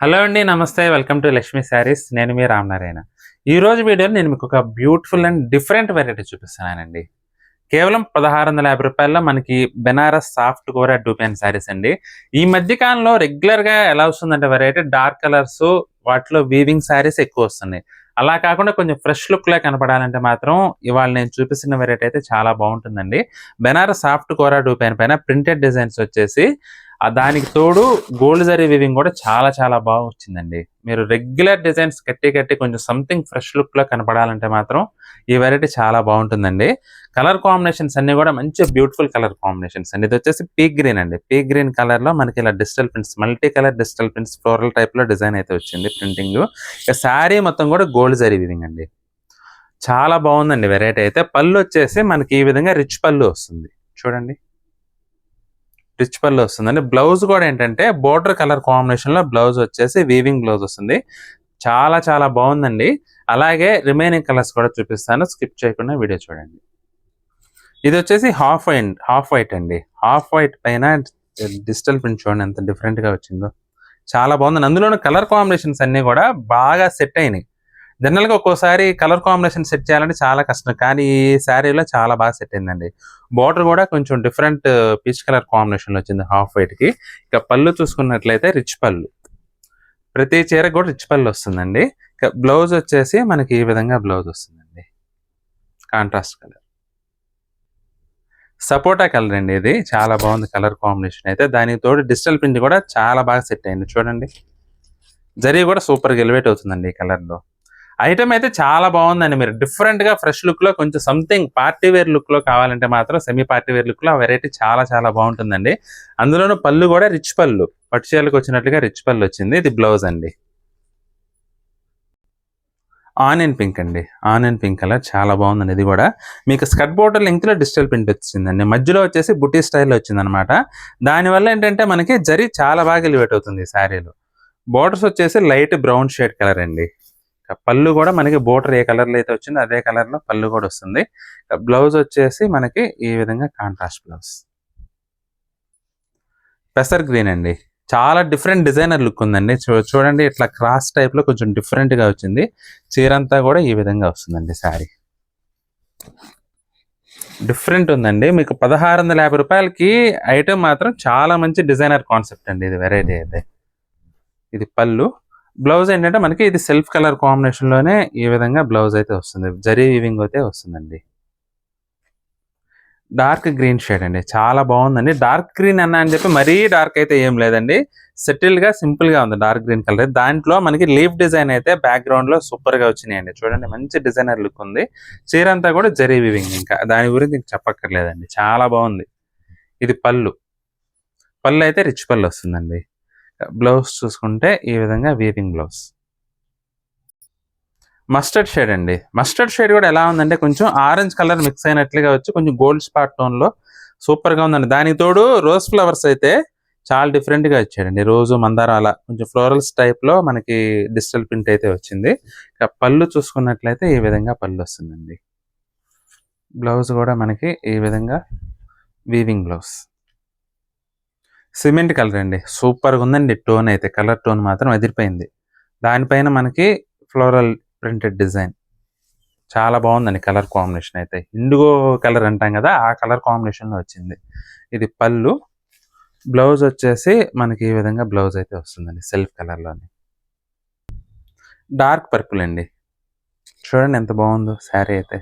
Hello అండి. నమస్తే. Welcome to Lakshmi saris. నేను మీ రామనారాయణ. ఈరోజు వీడియోలో నేను మీకు ఒక బ్యూటిఫుల్ అండ్ డిఫరెంట్ వెరైటీ చూపిస్తున్నానండి. కేవలం రూ. 1650 మనకి బెనారస్ సాఫ్ట్ కోరా డూపెన్ శారీస్ అండి. ఈ మధ్య కాలంలో రెగ్యులర్‌గా ఎలా వస్తుందంటే వెరైటీ డార్క్ కలర్స్ వాటిలో వీవింగ్ శారీస్ ఎక్కువ వస్తున్నాయి. అలా కాకుండా కొంచెం ఫ్రెష్ లుక్‌లా కనపడాలంటే మాత్రం ఇవాళ నేను చూపిస్తున్న వెరైటీ అయితే చాలా బావుంటుందండి. బెనారస్ సాఫ్ట్ కోరా డూపెన్ పైన ప్రింటెడ్ డిజైన్స్ వచ్చేసి దానికి తోడు గోల్డ్ జరీ వీవింగ్ కూడా చాలా చాలా బాగా వచ్చిందండి. మీరు రెగ్యులర్ డిజైన్స్ కట్టి కొంచెం సంథింగ్ ఫ్రెష్ లుక్‌లో కనపడాలంటే మాత్రం ఈ వెరైటీ చాలా బావుంటుందండి. కలర్ కాంబినేషన్స్ అన్నీ కూడా మంచి బ్యూటిఫుల్ కలర్ కాంబినేషన్స్ అండి. ఇదొచ్చేసి పీక్ గ్రీన్ అండి. పీక్ గ్రీన్ కలర్‌లో మనకి ఇలా digital prints, multi colour digital prints floral టైప్‌లో డిజైన్ అయితే వచ్చింది ప్రింటింగు. ఇక శారీ మొత్తం కూడా గోల్డ్ జరీ వీవింగ్ అండి. చాలా బావుందండి వెరైటీ అయితే. పళ్ళొచ్చేసి మనకి ఈ విధంగా రిచ్ పళ్ళు వస్తుంది. చూడండి. రిచ్ పళ్ళు వస్తుందండి. బ్లౌజ్ కూడా ఏంటంటే బోర్డర్ కలర్ కాంబినేషన్‌లో బ్లౌజ్ వచ్చేసి వీవింగ్ బ్లౌజ్ వస్తుంది. చాలా చాలా బావుందండి. అలాగే రిమైనింగ్ కలర్స్ కూడా చూపిస్తాను. స్కిప్ చేయకుండా వీడియో చూడండి. ఇదొచ్చేసి హాఫ్ వైట్ అండి. హాఫ్ వైట్ పైన డిజిటల్ ప్రింట్ చూడండి ఎంత డిఫరెంట్‌గా వచ్చిందో. చాలా బావుందండి. అందులోను కలర్ కాంబినేషన్స్ అన్నీ కూడా బాగా సెట్ అయినాయి. జనరల్‌గా ఒక్కోసారి కలర్ కాంబినేషన్ సెట్ చేయాలంటే చాలా కష్టం. కానీ ఈ శారీలో చాలా బాగా సెట్ అయిందండి. బోర్డర్ కూడా కొంచెం డిఫరెంట్ పీచ్ కలర్ కాంబినేషన్‌లో వచ్చింది హాఫ్ వైట్‌కి. ఇక పళ్ళు చూసుకున్నట్లయితే రిచ్ పళ్ళు. ప్రతి చీరకు కూడా రిచ్ పళ్ళు వస్తుందండి. ఇక బ్లౌజ్ వచ్చేసి మనకి ఈ విధంగా బ్లౌజ్ వస్తుందండి. Contrast colour. సపోటా కలర్ అండి ఇది. చాలా బాగుంది కలర్ కాంబినేషన్ అయితే. దానికి తోడు డిజిటల్ ప్రింట్ కూడా చాలా బాగా సెట్ అయింది. చూడండి. జరీ కూడా సూపర్‌గా ఎలివేట్ అవుతుందండి ఈ కలర్‌లో. ఐటమ్ అయితే చాలా బాగుందండి. మీరు డిఫరెంట్‌గా ఫ్రెష్ లుక్‌లో కొంచెం సంథింగ్ పార్టీ వేర్ లుక్‌లో కావాలంటే మాత్రం సెమీ పార్టీ వేర్ లుక్‌లో ఆ వెరైటీ చాలా చాలా బాగుంటుందండి. అందులోనూ పళ్ళు కూడా రిచ్ పళ్ళు. పట్టు చీరలకు వచ్చినట్లుగా రిచ్ పళ్ళు వచ్చింది. ఇది బ్లౌజ్ అండి. ఆనియన్ పింక్ అండి. ఆనియన్ పింక్ కలర్ చాలా బాగుందండి ఇది కూడా. మీకు స్కర్ట్ బోర్డర్ లెంగ్త్‌లో డిజిటల్ ప్రింట్ వచ్చిందండి. మధ్యలో వచ్చేసి బుటీ స్టైల్‌లో వచ్చిందనమాట. దానివల్ల ఏంటంటే మనకి జరీ చాలా బాగా ఎలివేట్ అవుతుంది ఈ శారీలో. బోర్డర్స్ వచ్చేసి లైట్ బ్రౌన్ షేడ్ కలర్ అండి. పళ్ళు కూడా మనకి బోర్డర్ ఏ కలర్‌లో అయితే వచ్చిందో అదే కలర్‌లో పళ్ళు కూడా వస్తుంది. బ్లౌజ్ వచ్చేసి మనకి ఈ విధంగా కాంట్రాస్ట్ బ్లౌజ్. పెసర్ గ్రీన్ అండి. చాలా డిఫరెంట్ డిజైనర్ లుక్ ఉందండి. చూడండి ఇట్లా క్రాస్ టైప్‌లో కొంచెం డిఫరెంట్‌గా వచ్చింది. చీరంతా కూడా ఈ విధంగా వస్తుందండి శారీ. డిఫరెంట్ ఉందండి. మీకు రూ. 1650కి ఐటెమ్ మాత్రం చాలా మంచి డిజైనర్ కాన్సెప్ట్ అండి ఇది వెరైటీ అయితే. ఇది పళ్ళు. బ్లౌజ్ ఏంటంటే మనకి ఇది సెల్ఫ్ కలర్ కాంబినేషన్‌లోనే ఈ విధంగా బ్లౌజ్ అయితే వస్తుంది. జరీ వీవింగ్ అయితే వస్తుందండి. డార్క్ గ్రీన్ షేడ్ అండి. చాలా బాగుందండి. డార్క్ గ్రీన్ అని చెప్పి మరీ డార్క్ అయితే ఏం లేదండి. సెటిల్‌గా సింపుల్‌గా ఉంది డార్క్ గ్రీన్ కలర్. దాంట్లో మనకి లీఫ్ డిజైన్ అయితే బ్యాక్‌గ్రౌండ్‌లో సూపర్‌గా వచ్చినాయండి. చూడండి మంచి డిజైనర్ లుక్ ఉంది. చీర అంతా కూడా జరీ వీవింగ్ ఇంకా. దాని గురించి ఇంక చెప్పక్కర్లేదండి. చాలా బాగుంది. ఇది పళ్ళు. పళ్ళు అయితే రిచ్ పళ్ళు వస్తుందండి. బ్లౌజ్ చూసుకుంటే ఈ విధంగా వీవింగ్ బ్లౌజ్. మస్టర్డ్ షేడ్ అండి. మస్టర్డ్ షేడ్ కూడా ఎలా ఉందంటే కొంచెం ఆరెంజ్ కలర్ మిక్స్ అయినట్లుగా వచ్చి కొంచెం గోల్డ్ స్పాట్ టోన్‌లో సూపర్‌గా ఉందండి. దానికి తోడు రోజ్ ఫ్లవర్స్ అయితే చాలా డిఫరెంట్‌గా ఇచ్చాడండి. రోజు మందారం అలా కొంచెం ఫ్లోరల్స్ టైప్‌లో మనకి డిజిటల్ ప్రింట్ అయితే వచ్చింది. ఇక పళ్ళు చూసుకున్నట్లయితే ఈ విధంగా పళ్ళు వస్తుందండి. బ్లౌజ్ కూడా మనకి ఈ విధంగా వీవింగ్ బ్లౌజ్. సిమెంట్ కలర్ అండి. సూపర్‌గా ఉందండి టోన్ అయితే. కలర్ టోన్ మాత్రం అదిరిపోయింది. దానిపైన మనకి ఫ్లోరల్ ప్రింటెడ్ డిజైన్. చాలా బాగుందండి కలర్ కాంబినేషన్ అయితే. ఇండిగో కలర్ అంటాం కదా! ఆ కలర్ కాంబినేషన్‌లో వచ్చింది. ఇది పళ్ళు. బ్లౌజ్ వచ్చేసి మనకి ఈ విధంగా బ్లౌజ్ అయితే వస్తుందండి సెల్ఫ్ కలర్‌లోనే. డార్క్ పర్పుల్ అండి. చూడండి ఎంత బాగుందో శారీ అయితే.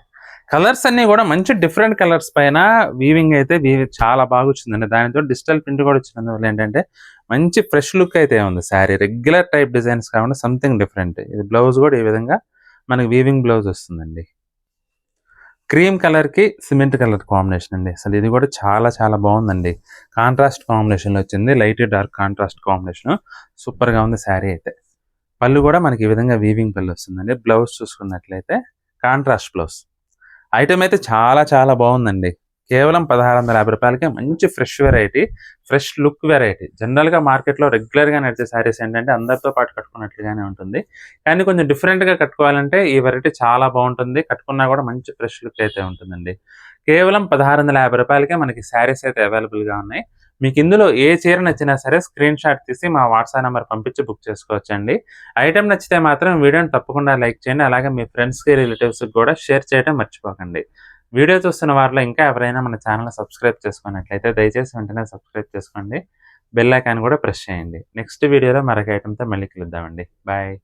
కలర్స్ అన్నీ కూడా మంచి డిఫరెంట్ కలర్స్ పైన వీవింగ్ అయితే చాలా బాగా వచ్చిందండి. దానితో డిజిటల్ ప్రింట్ కూడా వచ్చినందువల్ల ఏంటంటే మంచి ఫ్రెష్ లుక్ అయితే ఉంది శారీ. రెగ్యులర్ టైప్ డిజైన్స్ కాకుండా సంథింగ్ డిఫరెంట్. ఇది బ్లౌజ్ కూడా ఈ విధంగా మనకి వీవింగ్ బ్లౌజ్ వస్తుందండి. క్రీమ్ కలర్‌కి సిమెంట్ కలర్ కాంబినేషన్ అండి. అసలు ఇది కూడా చాలా చాలా బాగుందండి. కాంట్రాస్ట్ కాంబినేషన్‌లో వచ్చింది. Light, dark contrast combination. సూపర్‌గా ఉంది శారీ అయితే. పళ్ళు కూడా మనకి ఈ విధంగా వీవింగ్ పళ్ళు వస్తుందండి. బ్లౌజ్ చూసుకున్నట్లయితే కాంట్రాస్ట్ బ్లౌజ్. ఐటెమ్ అయితే చాలా చాలా బాగుందండి. కేవలం రూ. 1650కే మంచి fresh variety, fresh look variety. జనరల్‌గా మార్కెట్‌లో రెగ్యులర్‌గా నడిచే శారీస్ ఏంటంటే అందరితో పాటు కట్టుకున్నట్లుగానే ఉంటుంది. కానీ కొంచెం డిఫరెంట్‌గా కట్టుకోవాలంటే ఈ వెరైటీ చాలా బాగుంటుంది. కట్టుకున్నా కూడా మంచి ఫ్రెష్ లుక్ అయితే ఉంటుందండి. కేవలం రూ. 1650కే మనకి శారీస్ అయితే అవైలబుల్‌గా ఉన్నాయి. మీకు ఇందులో ఏ చీర నచ్చినా సరే స్క్రీన్ షాట్ తీసి మా వాట్సాప్ నెంబర్ పంపించి బుక్ చేసుకోవచ్చండి. ఐటెం నచ్చితే మాత్రం వీడియోని తప్పకుండా లైక్ చేయండి. అలాగే మీ ఫ్రెండ్స్‌కి, రిలేటివ్స్‌కి కూడా షేర్ చేయడం మర్చిపోకండి. వీడియో చూస్తున్న వారిలో ఇంకా ఎవరైనా మన ఛానెల్‌ని సబ్స్క్రైబ్ చేసుకున్నట్లయితే దయచేసి వెంటనే సబ్స్క్రైబ్ చేసుకోండి. బెల్ ఐకాన్ కూడా ప్రెస్ చేయండి. నెక్స్ట్ వీడియోలో మరొక ఐటెంతో మళ్ళీ కలుద్దామండి. బాయ్.